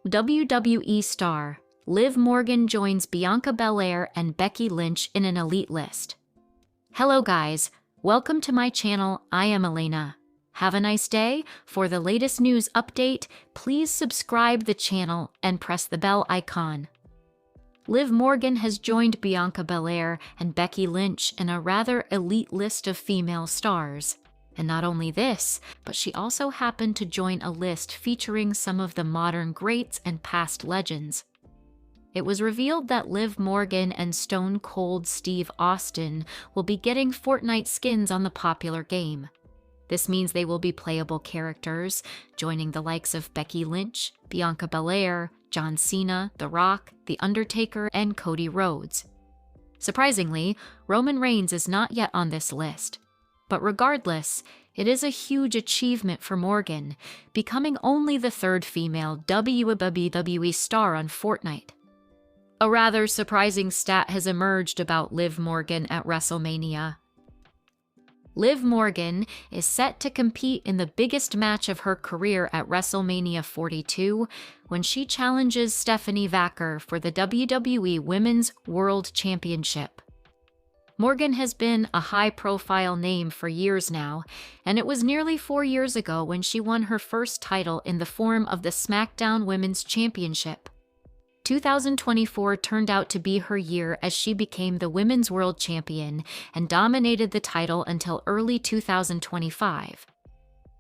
WWE star Liv Morgan joins Bianca Belair and Becky Lynch in an elite list. Hello guys, welcome to my channel. I am Elena. Have a nice day. For the latest news update, please subscribe the channel and press the bell icon. Liv Morgan has joined Bianca Belair and Becky Lynch in a rather elite list of female stars. And not only this, but she also happened to join a list featuring some of the modern greats and past legends. It was revealed that Liv Morgan and Stone Cold Steve Austin will be getting Fortnite skins on the popular game. This means they will be playable characters, joining the likes of Becky Lynch, Bianca Belair, John Cena, The Rock, The Undertaker, and Cody Rhodes. Surprisingly, Roman Reigns is not yet on this list. But regardless, it is a huge achievement for Morgan, becoming only the third female WWE star on Fortnite. A rather surprising stat has emerged about Liv Morgan at WrestleMania. Liv Morgan is set to compete in the biggest match of her career at WrestleMania 42 when she challenges Stephanie Vaquer for the WWE Women's World Championship. Morgan has been a high-profile name for years now, and it was nearly 4 years ago when she won her first title in the form of the SmackDown Women's Championship. 2024 turned out to be her year as she became the Women's World Champion and dominated the title until early 2025.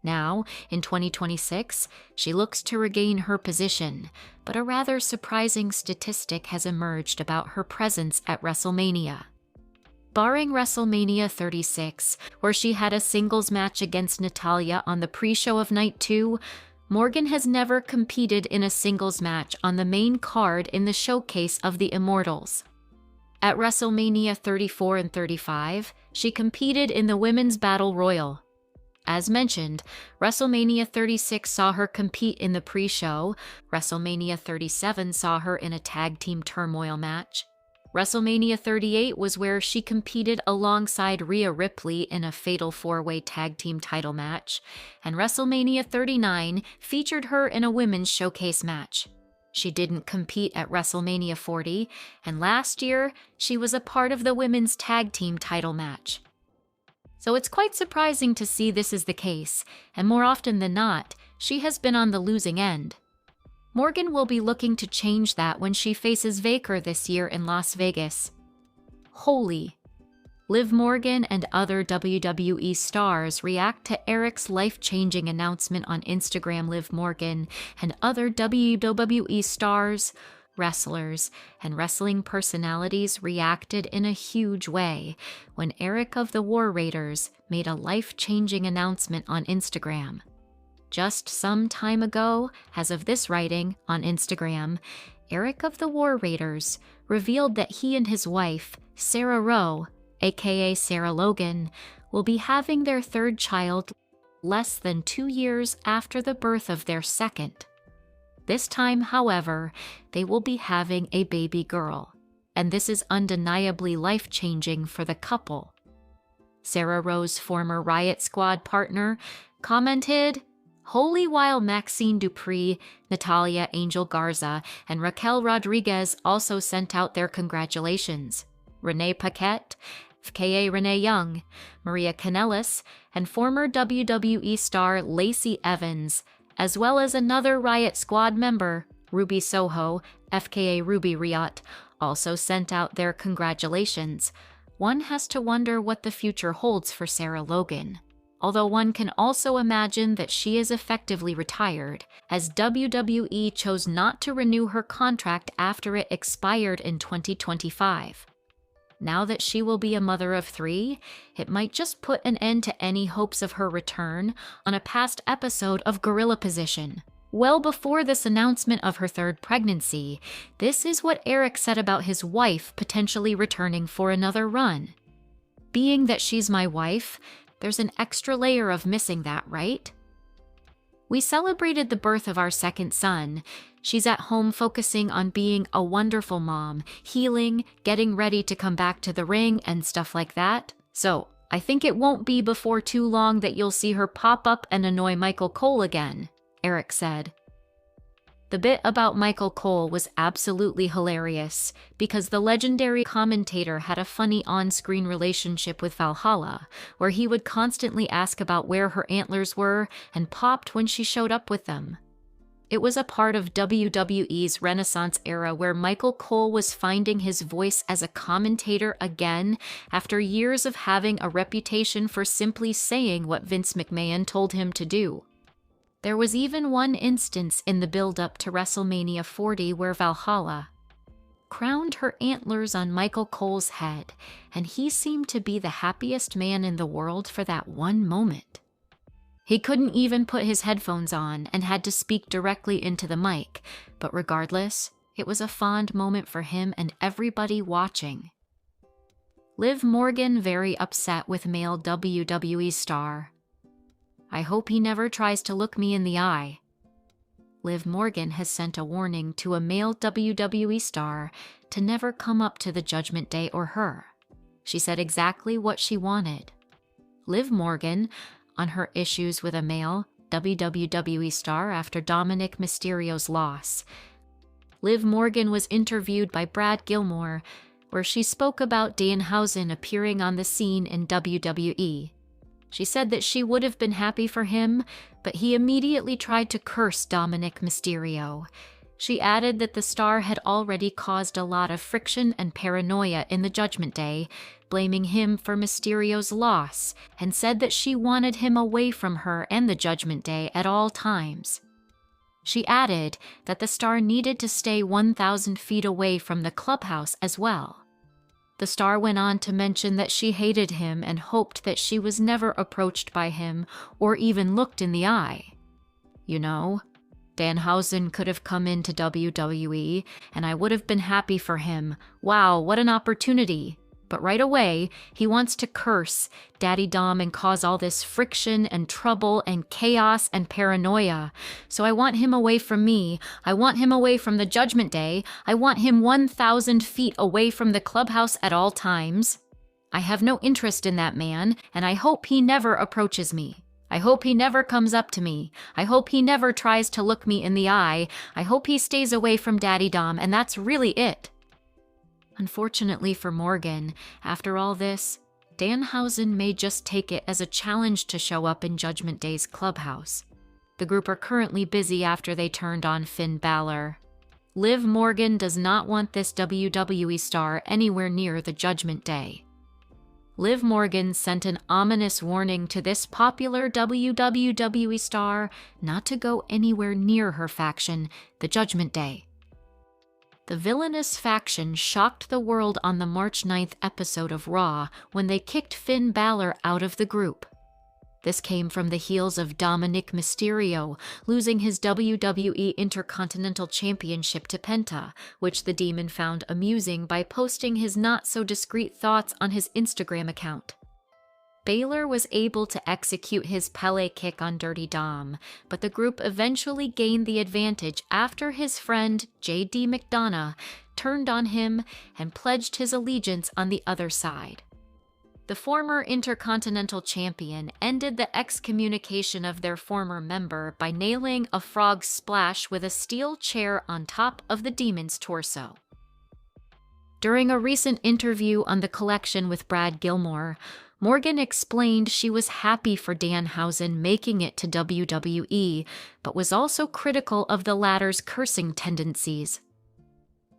Now, in 2026, she looks to regain her position, but a rather surprising statistic has emerged about her presence at WrestleMania. Barring WrestleMania 36, where she had a singles match against Natalya on the pre-show of Night 2, Morgan has never competed in a singles match on the main card in the Showcase of the Immortals. At WrestleMania 34 and 35, she competed in the Women's Battle Royal. As mentioned, WrestleMania 36 saw her compete in the pre-show, WrestleMania 37 saw her in a tag team turmoil match, WrestleMania 38 was where she competed alongside Rhea Ripley in a fatal four-way tag team title match, and WrestleMania 39 featured her in a women's showcase match. She didn't compete at WrestleMania 40, and last year, she was a part of the women's tag team title match. So it's quite surprising to see this is the case, and more often than not, she has been on the losing end. Morgan will be looking to change that when she faces Vaquer this year in Las Vegas. Holy! Liv Morgan and other WWE stars react to Eric's life-changing announcement on Instagram. Liv Morgan and other WWE stars, wrestlers, and wrestling personalities reacted in a huge way when Eric of the War Raiders made a life-changing announcement on Instagram. Just some time ago, as of this writing on Instagram, Eric of the War Raiders revealed that he and his wife, Sarah Rowe, aka Sarah Logan, will be having their third child less than 2 years after the birth of their second. This time, however, they will be having a baby girl, and this is undeniably life-changing for the couple. Sarah Rowe's former Riot Squad partner commented, "Holy," while Maxine Dupree, Natalia Angel Garza, and Raquel Rodriguez also sent out their congratulations. Renee Paquette, FKA Renee Young, Maria Kanellis, and former WWE star Lacey Evans, as well as another Riot Squad member, Ruby Soho, FKA Ruby Riot, also sent out their congratulations. One has to wonder what the future holds for Sarah Logan. Although one can also imagine that she is effectively retired, as WWE chose not to renew her contract after it expired in 2025. Now that she will be a mother of 3, it might just put an end to any hopes of her return on a past episode of Gorilla Position. Well before this announcement of her third pregnancy, this is what Eric said about his wife potentially returning for another run. "Being that she's my wife, there's an extra layer of missing that, right? We celebrated the birth of our second son. She's at home focusing on being a wonderful mom, healing, getting ready to come back to the ring, and stuff like that. So I think it won't be before too long that you'll see her pop up and annoy Michael Cole again," Eric said. The bit about Michael Cole was absolutely hilarious because the legendary commentator had a funny on-screen relationship with Valhalla, where he would constantly ask about where her antlers were and popped when she showed up with them. It was a part of WWE's Renaissance era where Michael Cole was finding his voice as a commentator again after years of having a reputation for simply saying what Vince McMahon told him to do. There was even one instance in the build-up to WrestleMania 40 where Valhalla crowned her antlers on Michael Cole's head, and he seemed to be the happiest man in the world for that one moment. He couldn't even put his headphones on and had to speak directly into the mic, but regardless, it was a fond moment for him and everybody watching. Liv Morgan very upset with male WWE star. I hope he never tries to look me in the eye. Liv Morgan has sent a warning to a male WWE star to never come up to the Judgment Day or her. She said exactly what she wanted. Liv Morgan, on her issues with a male WWE star after Dominic Mysterio's loss. Liv Morgan was interviewed by Brad Gilmore, where she spoke about Danhausen appearing on the scene in WWE. She said that she would have been happy for him, but he immediately tried to curse Dominic Mysterio. She added that the star had already caused a lot of friction and paranoia in the Judgment Day, blaming him for Mysterio's loss, and said that she wanted him away from her and the Judgment Day at all times. She added that the star needed to stay 1,000 feet away from the clubhouse as well. The star went on to mention that she hated him and hoped that she was never approached by him or even looked in the eye. You know, Danhausen could have come into WWE and I would have been happy for him. Wow, what an opportunity. But right away, he wants to curse Daddy Dom and cause all this friction and trouble and chaos and paranoia. So I want him away from me. I want him away from the Judgment Day. I want him 1,000 feet away from the clubhouse at all times. I have no interest in that man, and I hope he never approaches me. I hope he never comes up to me. I hope he never tries to look me in the eye. I hope he stays away from Daddy Dom, and that's really it. Unfortunately for Morgan, after all this, Danhausen may just take it as a challenge to show up in Judgment Day's clubhouse. The group are currently busy after they turned on Finn Balor. Liv Morgan does not want this WWE star anywhere near the Judgment Day. Liv Morgan sent an ominous warning to this popular WWE star not to go anywhere near her faction, the Judgment Day. The villainous faction shocked the world on the March 9th episode of Raw when they kicked Finn Balor out of the group. This came from the heels of Dominic Mysterio losing his WWE Intercontinental Championship to Penta, which the Demon found amusing by posting his not-so-discreet thoughts on his Instagram account. Balor was able to execute his Pele kick on Dirty Dom, but the group eventually gained the advantage after his friend J.D. McDonough turned on him and pledged his allegiance on the other side. The former Intercontinental Champion ended the excommunication of their former member by nailing a frog splash with a steel chair on top of the Demon's torso. During a recent interview on The Collection with Brad Gilmore, Morgan explained she was happy for Danhausen making it to WWE, but was also critical of the latter's cursing tendencies.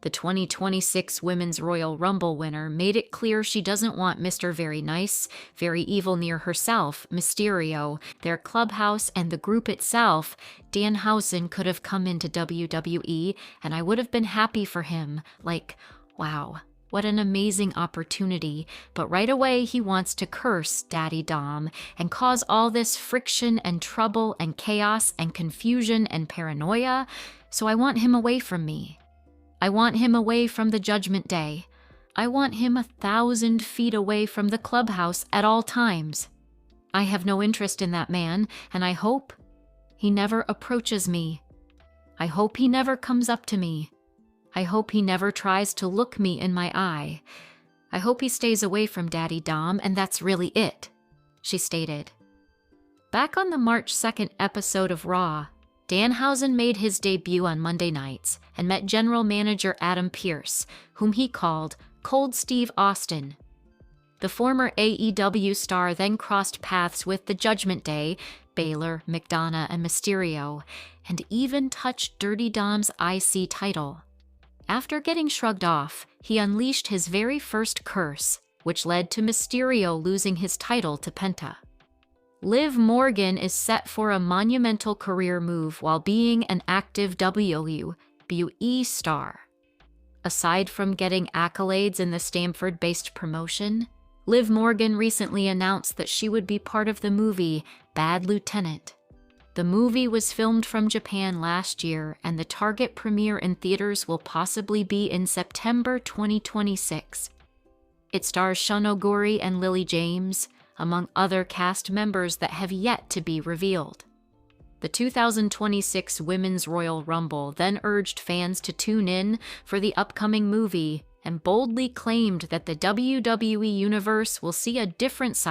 The 2026 Women's Royal Rumble winner made it clear she doesn't want Mr. Very Nice, Very Evil near herself, Mysterio, their clubhouse, and the group itself. Danhausen could have come into WWE, and I would have been happy for him. Like, wow. What an amazing opportunity, but right away he wants to curse Daddy Dom and cause all this friction and trouble and chaos and confusion and paranoia, so I want him away from me. I want him away from the Judgment Day. I want him 1,000 feet away from the clubhouse at all times. I have no interest in that man, and I hope he never approaches me. I hope he never comes up to me. I hope he never tries to look me in my eye. I hope he stays away from Daddy Dom, and that's really it, she stated. Back on the March 2nd episode of Raw, Danhausen made his debut on Monday nights and met general manager Adam Pearce, whom he called Cold Steve Austin. The former AEW star then crossed paths with the Judgment Day, Baylor, McDonough, and Mysterio, and even touched Dirty Dom's IC title. After getting shrugged off, he unleashed his very first curse, which led to Mysterio losing his title to Penta. Liv Morgan is set for a monumental career move while being an active WWE star. Aside from getting accolades in the Stamford-based promotion, Liv Morgan recently announced that she would be part of the movie Bad Lieutenant. The movie was filmed from Japan last year, and the target premiere in theaters will possibly be in September 2026. It stars Shun Oguri and Lily James, among other cast members that have yet to be revealed. The 2026 Women's Royal Rumble then urged fans to tune in for the upcoming movie and boldly claimed that the WWE Universe will see a different side